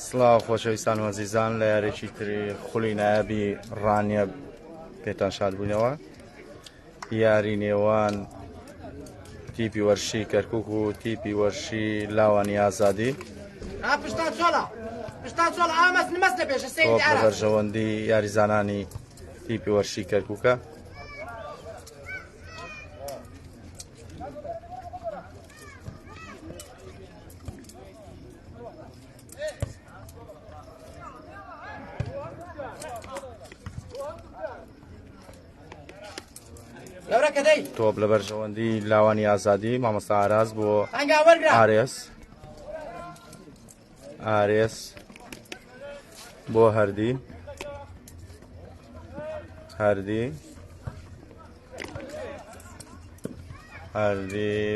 سڵاو خۆشەویستان و عەزیزان لە یاریێکی تری خوڵی نایابی ڕانیە پێتان شاد بووینەوە. یاری نێوان تیپی وەرشی کەرکووک و تیپی وەرشی لاوانی ئازادی بە بەرژەوەندی یاریزانانی تیپی وەرشی کەرکووکە. تۆپ لە بەرژەوەندی لاوانی ئازادی مامۆستا ئاراز بۆ ئارێس بۆ هەردی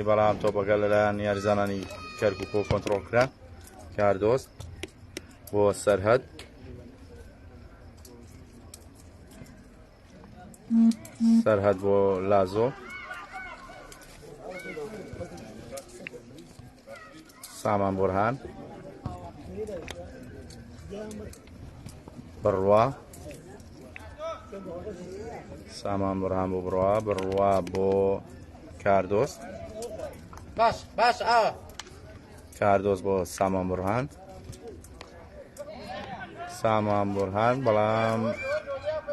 بەڵام تۆپەکە لەلایەن یاریزانانی کەرکووک و کۆنتڕۆڵ کرا. کاردۆست بۆ سەرهەد بۆ لازۆ سامان بورهان بڕوا سامان بورهان بۆ بڕوا بۆ کاردۆست کاردۆست بۆ سامان بورهان بەڵام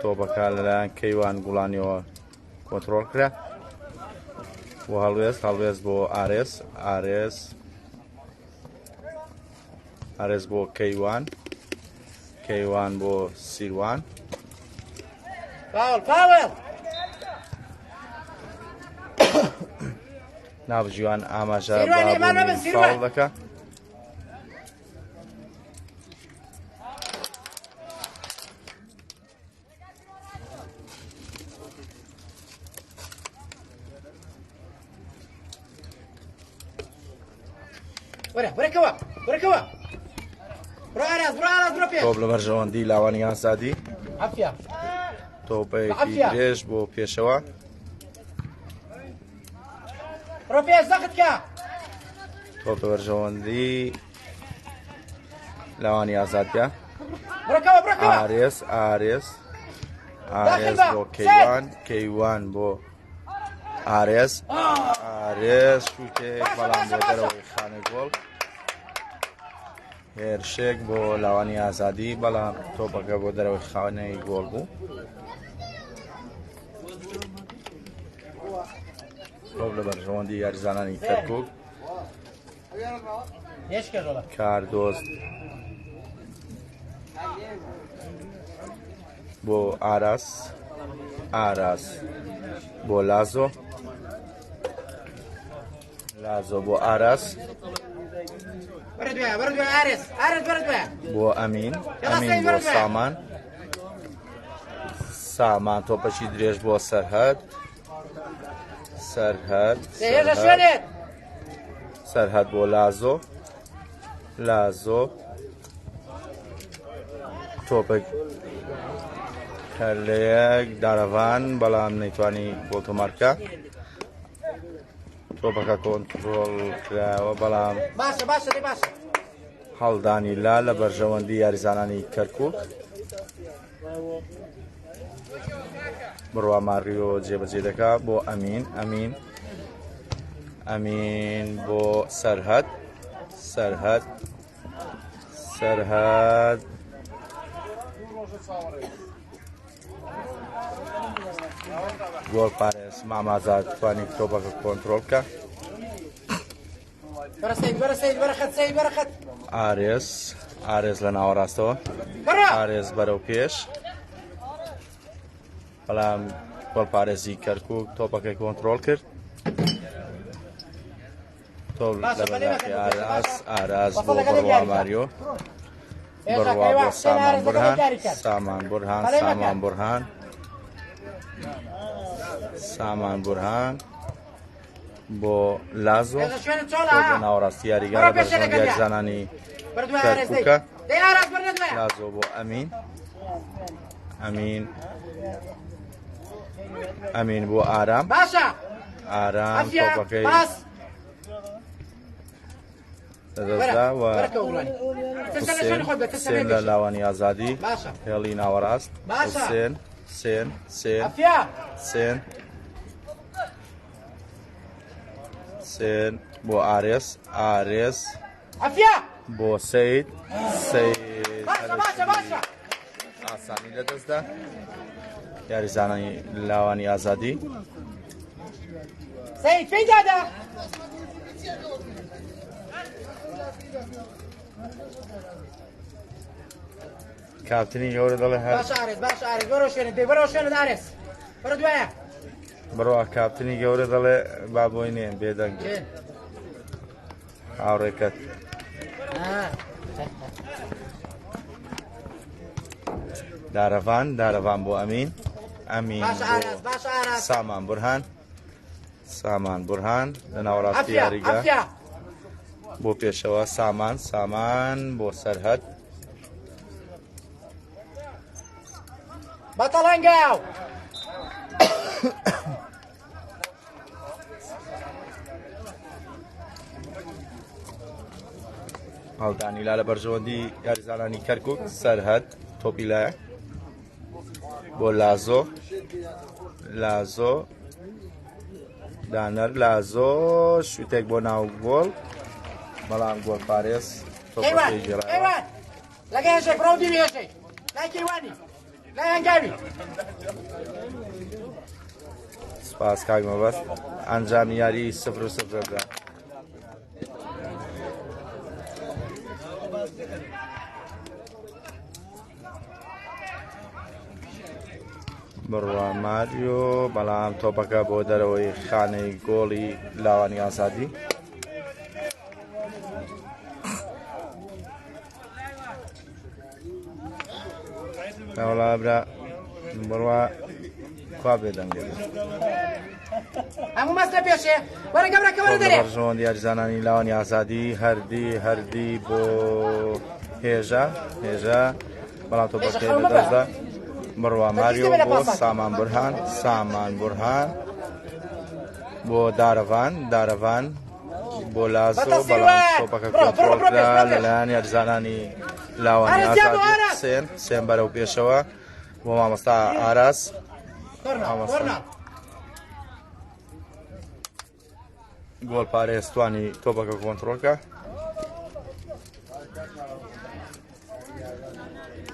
تۆپەکە لەلایەن کەیوان گوڵانیەوە کۆنتڕۆڵ کرا. بۆ هەڵوێست بۆ ئارێس بۆ کەیوان بۆ سیروان ناوجیوان ئاماژە فاوڵ دەکا. تۆپ لە بەرژەوەندی لاوانی ئازادی تۆپێکی درێژ بۆ پێشەوە. تۆپ لە بەرژەوەندی لاوانی ئازادیە. ئارێس بۆ کەیوان بۆ ئارێس شوتێک بەڵام بۆ دەرەوەی خانەی گۆڵ. هێرشێک بۆ لاوانی ئازادی بەڵام تۆپەکە بۆ دەرەوەی خانەی گۆڵ بوو. تۆپ لە بەرژەوەندی یاریزانانی کەرکووک. کاردۆست بۆ ئاراس بۆ لازۆ بۆ ئاراس بۆ ئەمین بۆ سامان تۆپەکی درێژ بۆ سەرهەد بۆ لازۆ تۆپێک هەرلەیەک دارەڤان بەڵام نەیتوانی بۆتۆمارکە. تۆپەکە کۆنتڕۆڵ کراوە بەڵام هەڵدانی لا لە بەرژەوەندی یاریزانانی کەرکووک. بڕوا ماڕیۆ جێبەجێ دەکا بۆ ئەمین بۆ سەرهەد گۆڵ پارێز مامازاد توانی تۆپەکە کۆنتڕۆڵ بکە. ئارێز لە ناوەڕاستەوە ئارێز بەرەو پێش بەڵام گۆڵپارێزی کەرکووک تۆپەکەی کۆنتڕۆڵ کرد تۆپ لە بەرداخی ئاراز بۆ بڕوا ماریۆ بڕوا بۆ سامان بورهان بۆ لازۆ بۆ ناوەڕاستی یاریگارە بەرژەوەندی یاریزانانی کەرکووکە لازۆ بۆ ئەمین بۆ ئارام تۆپەکەی دەدەستدا و حوسێن لە لاوانی ئازادی هێڵی ناوەڕاست سێن بۆ ئارێز بۆ سەید ئاسانی لەدەستدا یاریزانانی لاوانی ئازادی کاپتنی گەورە دەڵێ هەر بڕوا کاپتنی گەورە دەڵێ با بۆی نێن بێدەنگ هاوڕێکەت دارەڤان بۆ ئەمین سامان بورهان لە ناوەڕاستی یاریگا بۆ پێشەوە سامان بۆ سەرهەد بەتەڵەنگاو هەڵدانی لا لە بەرژەوەندی یاریزانانی کەرکووک سەرهەد تۆپی لایە بۆ لازۆ دانەر شوتێک بۆ ناو گۆڵ بەڵام گۆڵپارێز تۆپەکەی ژێڕایەوە لەگەیەشێک بڕۆ دیوێشەی لای کێوانی لای هەنگاوی سپاس کاک مەبەست ئەنجامی یاری 0-0 دا بڕوا ماریۆ بەڵام تۆپەکە بۆ دەرەوەی خانەی گۆڵی لاوانی ئازادی ناوەڵا بڕوا خوا بێدەنگێت هەموو مەستە پێشێ وەرە گەورەکە وەرە دەرێ بەرژەوەندی یاریزانانی لاوانی ئازادی هەردی بۆ هێژە بەڵام تۆپەکەی لەدەستدا بڕوا ماریۆ بۆ سامان بورهان بۆ دارەڤان بۆ لازۆ بەڵام تۆپەکە کۆنتڕۆڵکرا لەلایەن یاریزانانی لاوانی ئازادی سێن بەرەو پێشەوە بۆ مامۆستا ئاراس گۆڵپارێز توانی تۆپەکە کۆنتڕۆڵکە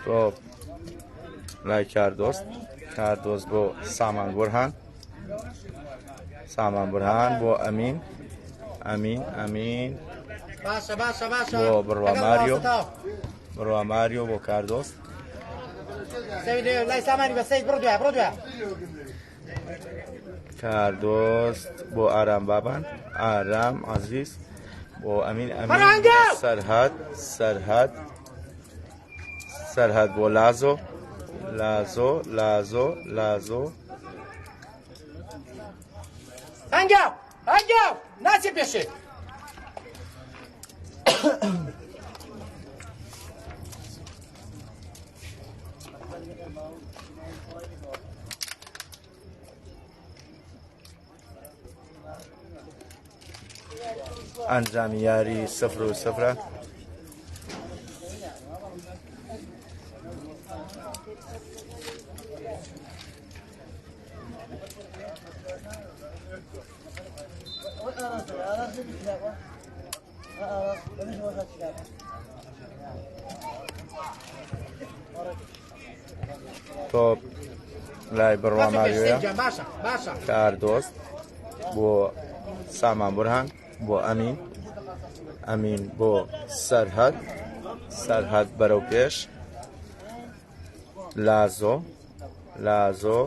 تۆپ لای کاردۆست بۆ سامان بورهان بۆ ئەمین بۆ بڕوا ماریۆ بۆ کاردۆست کاردۆست بۆ ئارام بابان عەزیز بۆ ئەمین سەرهەد بۆ لازۆ هەنگاو ناچێ پێشێ ئەنجامی یاری 0-0 تۆپ لای بڕوا ماریۆیە کاردۆست بۆ سامان بورهان بۆ ئەمین ئەمین بۆ سەرهەد بەرەو پێش لازۆ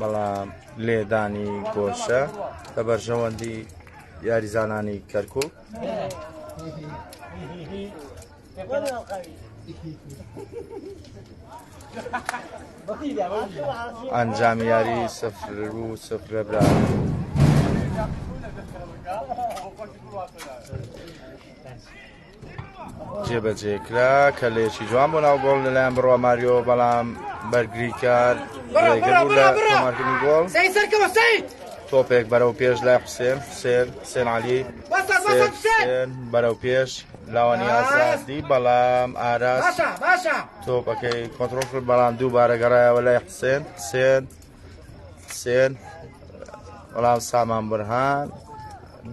بەڵام لێدانی گۆشە لە بەرژەوەندی یاریزانانی کەرکووک ئەنجامی یاری 0-0 برا جێبەجێکرا کە لێکی جوان بۆ ناو گۆڵ لەلایەن بڕوا ماریۆ بەڵام بەرگری کار ڕێگر بوو لە تۆمارکردنی گۆڵ تۆپێک بەرەو پێش لای حوسێن عەلی حوسێن بەرەو پێش لاوانی ئازادی بەڵام ئاراس تۆپەکەی کۆنتڕۆڵ کرد بەڵام دووبارە گەڕایەوە لای حوسێن بەڵام سامان بورهان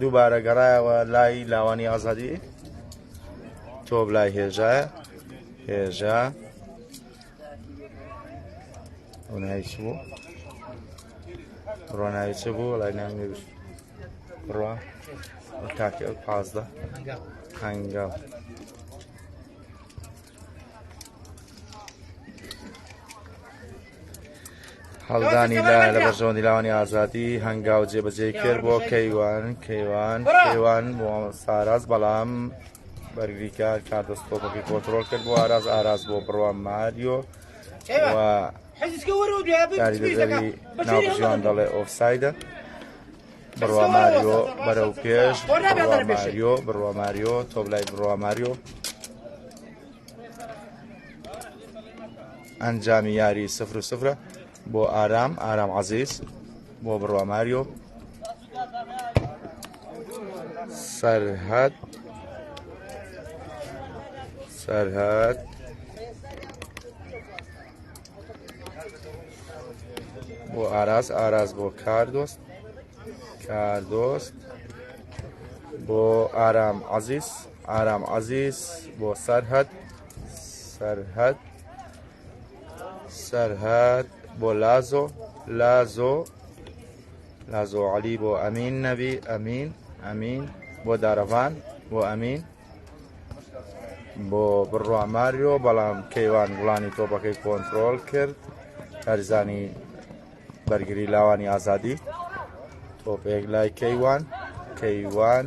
دووبارە گەڕایەوە لای لاوانی ئازادی تۆپ لای هێژە ڕۆناوی چ بوو لای نامێویست ڕوا کاکێ 15 هەنگاو هەڵدانی لە بەرژەوەندی لاوانی ئازادی هەنگاو جێبەجێ کرد بۆ کەیوان بۆ ساراز بەڵام بەرگریکار کاردەست تۆپەکەی کۆنتڕۆڵ کرد بۆ ئاراز بۆ بڕوا ماریۆ و کاریگەری ناوبژیوان دەڵێ ئۆفسایدە بڕوا ماریۆ بەرەو پێش بڕوا ماریۆ تۆپ لای بڕوا ماریۆ ئەنجامی یاری 0-0 بۆ ئارام عەزیز بۆ بڕوا ماریۆ سەرهەد بۆ ئاراز بۆ کاردۆست بۆ ئارام عەزیز بۆ سەرهەد بۆ لازۆ عەلی بۆ ئەمین نەبی ئەمین بۆ دارەڤان بۆ ئەمین بۆ بڕوا ماریۆ بەڵام کەیوان گوڵانی تۆپەکەی کۆنتڕۆڵ کرد کاریزانی بەرگری لاوانی ئازادی تۆپێک لای کەیوان